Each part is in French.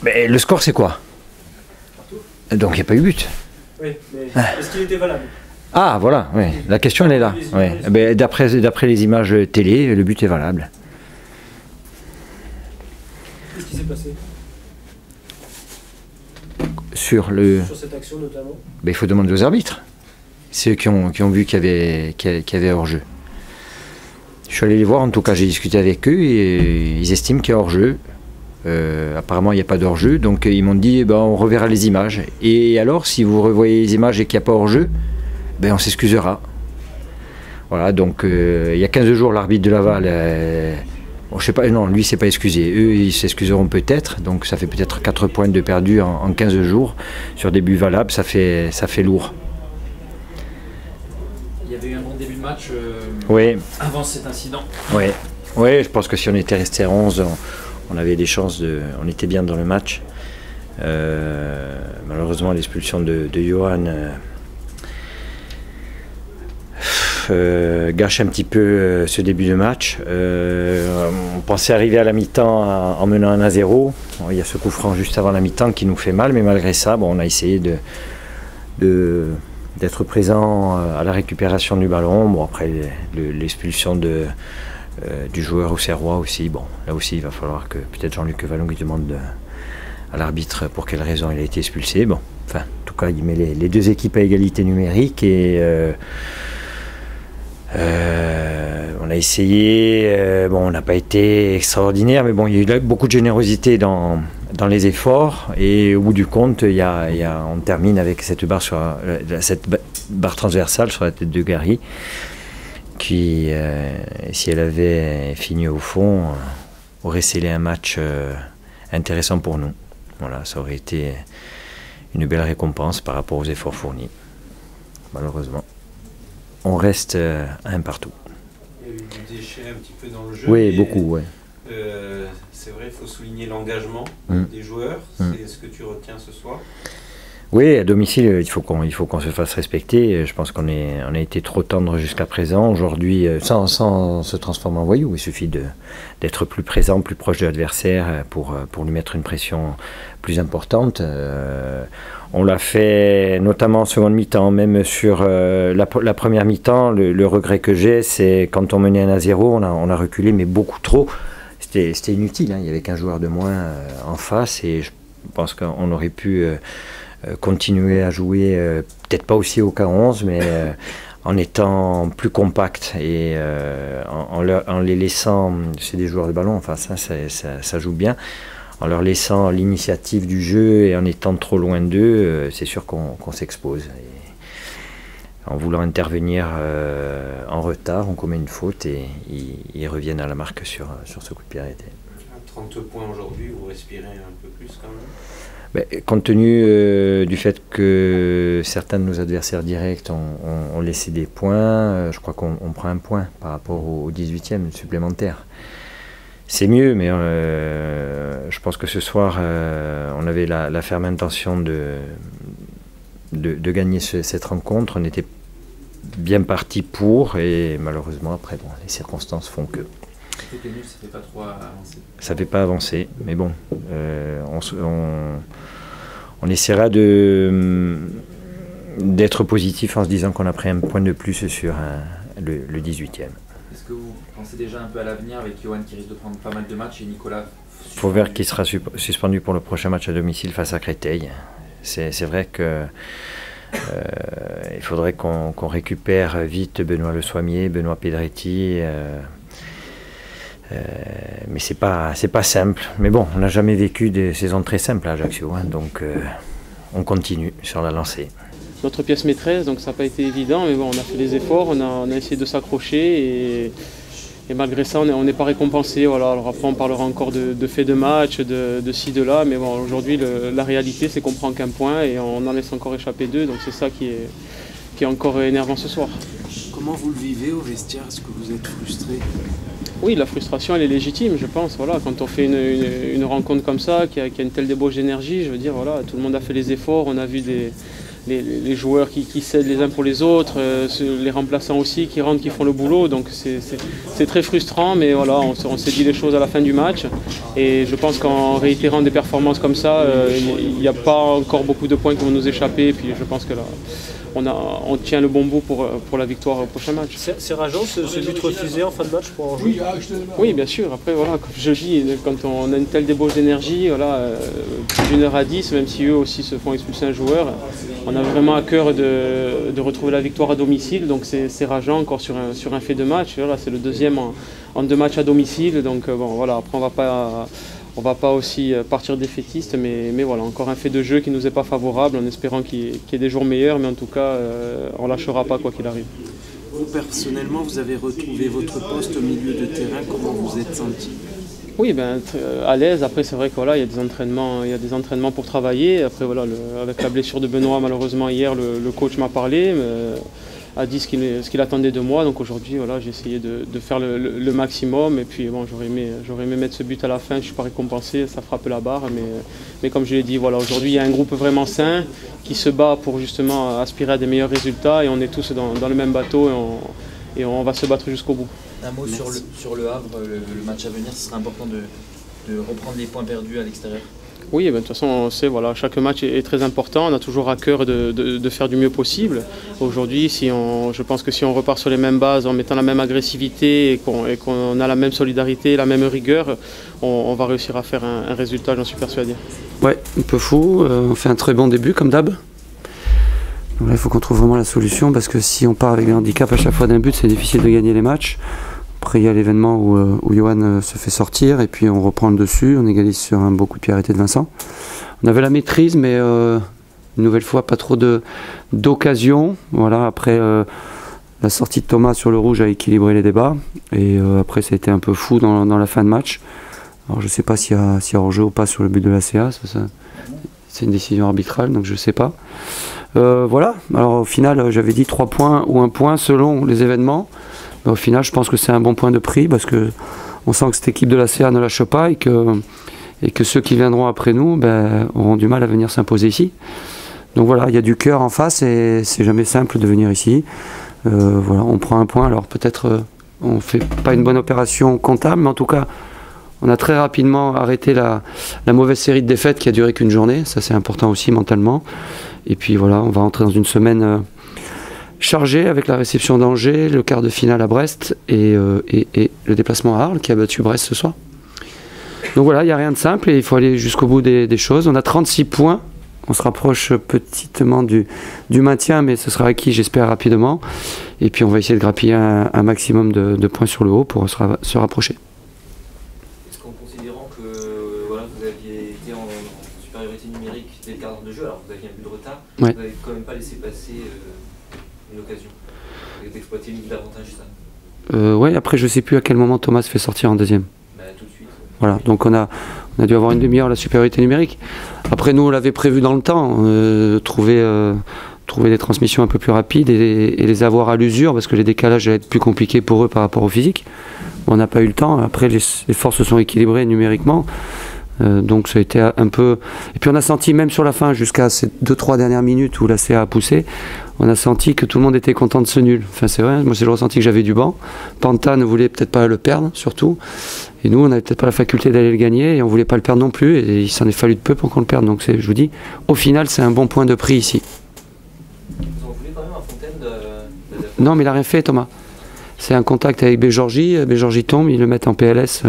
Mais le score, c'est quoi? Partout. Donc il n'y a pas eu but. Oui, mais est-ce qu'il était valable? Ah, voilà, oui. La question, elle est là. Ouais. D'après les images télé, le but est valable. Qu'est-ce qui s'est passé? Sur cette action notamment? Il faut demander aux arbitres. C'est eux qui ont vu qu'il y avait hors-jeu. Je suis allé les voir, en tout cas j'ai discuté avec eux et ils estiment qu'il y a hors-jeu. Apparemment il n'y a pas d'hors-jeu, donc ils m'ont dit on reverra les images. Et alors si vous revoyez les images et qu'il n'y a pas hors-jeu, on s'excusera. Voilà, donc il y a 15 jours l'arbitre de Laval, je sais pas, non, lui s'est pas excusé. Eux ils s'excuseront peut-être, donc ça fait peut-être 4 points de perdus en 15 jours sur des buts valables, ça fait lourd. Il y avait eu un bon début de match oui. Avant cet incident. Oui. Oui, je pense que si on était resté à 11, on avait des chances on était bien dans le match. Malheureusement, l'expulsion de Johan gâche un petit peu ce début de match. On pensait arriver à la mi-temps en menant 1-0. Il y a ce coup franc juste avant la mi-temps qui nous fait mal, mais malgré ça, on a essayé d'être présent à la récupération du ballon. Bon, après l'expulsion du joueur auxerrois aussi, là aussi il va falloir que peut-être Jean-Luc Vallon lui demande à l'arbitre pour quelle raison il a été expulsé. En tout cas il met les deux équipes à égalité numérique et on a essayé, on n'a pas été extraordinaire, mais il y a eu beaucoup de générosité dans les efforts et au bout du compte, on termine avec cette barre transversale sur la tête de Gary qui, si elle avait fini au fond, aurait scellé un match intéressant pour nous. Voilà, ça aurait été une belle récompense par rapport aux efforts fournis. Malheureusement, on reste à un partout. Il y a eu du déchet un petit peu dans le jeu. Oui, beaucoup, oui. C'est vrai, il faut souligner l'engagement des joueurs. C'est ce que tu retiens ce soir? Oui, à domicile, il faut qu'on se fasse respecter. Je pense qu'on a été trop tendre jusqu'à présent. Aujourd'hui, sans se transformer en voyou, il suffit d'être plus présent, plus proche de l'adversaire pour lui mettre une pression plus importante. On l'a fait notamment en seconde mi-temps, même sur la première mi-temps. Le regret que j'ai, c'est quand on menait 1-0, on a reculé, mais beaucoup trop. C'était inutile, il n'y avait qu'un joueur de moins en face et je pense qu'on aurait pu continuer à jouer, peut-être pas aussi au K11, mais en étant plus compact et en les laissant, c'est des joueurs de ballon, ça joue bien, en leur laissant l'initiative du jeu et en étant trop loin d'eux, c'est sûr qu'on s'expose. En voulant intervenir en retard, on commet une faute et ils reviennent à la marque sur ce coup de pied arrêté. 30 points aujourd'hui, vous respirez un peu plus quand même? Compte tenu du fait que certains de nos adversaires directs ont laissé des points, je crois qu'on prend un point par rapport au 18e supplémentaire. C'est mieux, mais je pense que ce soir, on avait la ferme intention de gagner cette rencontre. On était bien parti pour, et malheureusement, après, les circonstances font que... C'était nul, ça ne fait pas trop avancer. Ça ne fait pas avancer, mais bon, on essaiera d'être positif en se disant qu'on a pris un point de plus sur le 18e. Est-ce que vous pensez déjà un peu à l'avenir avec Johan qui risque de prendre pas mal de matchs et Nicolas Fauvert qui sera suspendu pour le prochain match à domicile face à Créteil. C'est vrai que il faudrait qu'on récupère vite Benoît Le Soimier, Benoît Pedretti. Mais c'est pas simple. Mais bon, on n'a jamais vécu des saisons très simples à Ajaccio, donc on continue sur la lancée. Notre pièce maîtresse, donc ça n'a pas été évident, mais bon, on a fait des efforts, on a essayé de s'accrocher et malgré ça, on n'est pas récompensé. Voilà. Alors après, on parlera encore de faits de match, de ci, de là, mais bon, aujourd'hui, la réalité, c'est qu'on prend qu'un point et on en laisse encore échapper 2, donc c'est ça qui est encore énervant ce soir. Comment vous le vivez au vestiaire? Est-ce que vous êtes frustré? Oui, la frustration, elle est légitime, je pense. Voilà, quand on fait une rencontre comme ça, qui a une telle débauche d'énergie, je veux dire, voilà, tout le monde a fait les efforts, on a vu les joueurs qui s'aident les uns pour les autres, les remplaçants aussi qui rentrent, qui font le boulot. Donc c'est très frustrant, mais voilà, on s'est dit les choses à la fin du match. Et je pense qu'en réitérant des performances comme ça, il n'y a pas encore beaucoup de points qui vont nous échapper. Et puis je pense que là, on tient le bon bout pour la victoire au prochain match. C'est rageant ce but refusé en fin de match pour Anjou? Oui, bien sûr. Après, voilà, comme je dis, quand on a une telle débauche d'énergie, voilà, plus d'une heure à 10, même si eux aussi se font expulser un joueur, on a vraiment à cœur de retrouver la victoire à domicile. Donc c'est rageant encore sur un fait de match. Voilà, c'est le deuxième en 2 matchs à domicile. Donc bon, voilà, après on va pas aussi partir défaitiste, mais voilà, encore un fait de jeu qui nous est pas favorable, en espérant qu'il y ait des jours meilleurs, mais en tout cas, on lâchera pas quoi qu'il arrive. Vous, personnellement, vous avez retrouvé votre poste au milieu de terrain, comment vous êtes senti? Oui, ben, à l'aise. Après, c'est vrai que voilà, il y a des entraînements pour travailler. Après, voilà, avec la blessure de Benoît, malheureusement, hier, le coach m'a parlé, a dit ce qu'il attendait de moi. Donc aujourd'hui, voilà, j'ai essayé de faire le maximum. Et puis, bon, j'aurais aimé mettre ce but à la fin. Je ne suis pas récompensé, ça frappe la barre. Mais comme je l'ai dit, voilà, aujourd'hui, il y a un groupe vraiment sain qui se bat pour justement aspirer à des meilleurs résultats. Et on est tous dans le même bateau et on va se battre jusqu'au bout. Un mot sur le Havre, le match à venir, ce sera important de reprendre les points perdus à l'extérieur. Oui, ben, de toute façon, on sait, voilà, chaque match est très important. On a toujours à cœur de faire du mieux possible. Aujourd'hui, je pense que si on repart sur les mêmes bases, en mettant la même agressivité et qu'on a la même solidarité, la même rigueur, on va réussir à faire un résultat, j'en suis persuadé. Ouais, un peu fou. On fait un très bon début, comme d'hab. Donc là, il faut qu'on trouve vraiment la solution, parce que si on part avec des handicaps à chaque fois d'un but, c'est difficile de gagner les matchs. Après, il y a l'événement où Johan se fait sortir, et puis on reprend le dessus, on égalise sur un beau coup de pied arrêté de Vincent. On avait la maîtrise, mais une nouvelle fois, pas trop d'occasion. Voilà, après, la sortie de Thomas sur le rouge a équilibré les débats, et après, ça a été un peu fou dans la fin de match. Alors, je ne sais pas s'il y a hors-jeu ou pas sur le but de la CA, c'est une décision arbitrale, donc je ne sais pas. Voilà, alors au final, j'avais dit 3 points ou 1 point selon les événements. Mais au final, je pense que c'est un bon point de prix, parce qu'on sent que cette équipe de la CA ne lâche pas, et que ceux qui viendront après nous auront du mal à venir s'imposer ici. Donc voilà, il y a du cœur en face, et c'est jamais simple de venir ici. Voilà, on prend 1 point, alors peut-être on ne fait pas une bonne opération comptable, mais en tout cas, on a très rapidement arrêté la mauvaise série de défaites qui a duré qu'une journée. Ça, c'est important aussi mentalement. Et puis voilà, on va entrer dans une semaine chargée avec la réception d'Angers, le quart de finale à Brest et le déplacement à Arles qui a battu Brest ce soir. Donc voilà, il n'y a rien de simple et il faut aller jusqu'au bout des choses. On a 36 points. On se rapproche petitement du maintien, mais ce sera acquis, j'espère, rapidement. Et puis on va essayer de grappiller un maximum de points sur le haut pour se rapprocher. Vous aviez été en supériorité numérique dès le quart de jeu, alors vous aviez un but de retard, ouais. Vous n'avez quand même pas laissé passer une occasion d'exploiter davantage ça. Ouais, après je sais plus à quel moment Thomas se fait sortir en deuxième. Tout de suite. Voilà, donc on a dû avoir une demi-heure la supériorité numérique. Après nous on l'avait prévu dans le temps, trouver des transmissions un peu plus rapides et les avoir à l'usure, parce que les décalages allaient être plus compliqués pour eux par rapport au physique. On n'a pas eu le temps, après les forces se sont équilibrées numériquement. Donc ça a été un peu... Et puis on a senti même sur la fin, jusqu'à ces 2-3 dernières minutes où la CA a poussé, on a senti que tout le monde était content de ce nul. Enfin c'est vrai, moi c'est le ressenti que j'avais du banc. Panta ne voulait peut-être pas le perdre, surtout. Et nous on n'avait peut-être pas la faculté d'aller le gagner et on ne voulait pas le perdre non plus. Et il s'en est fallu de peu pour qu'on le perde. Donc je vous dis, au final c'est un bon point de prix ici. Vous en voulez quand même à Fontaine Non mais il n'a rien fait Thomas. C'est un contact avec Béjorgi tombe, ils le mettent en PLS...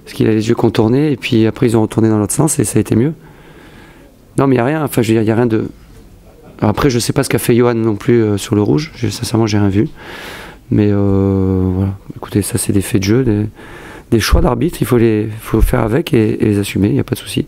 parce qu'il a les yeux contournés, et puis après ils ont retourné dans l'autre sens et ça a été mieux. Non mais il n'y a rien, enfin je veux dire, il n'y a rien de... Alors, après je ne sais pas ce qu'a fait Johan non plus sur le rouge, sincèrement j'ai rien vu. Mais voilà, écoutez, ça c'est des faits de jeu, des choix d'arbitre, il faut faire avec et les assumer, il n'y a pas de souci.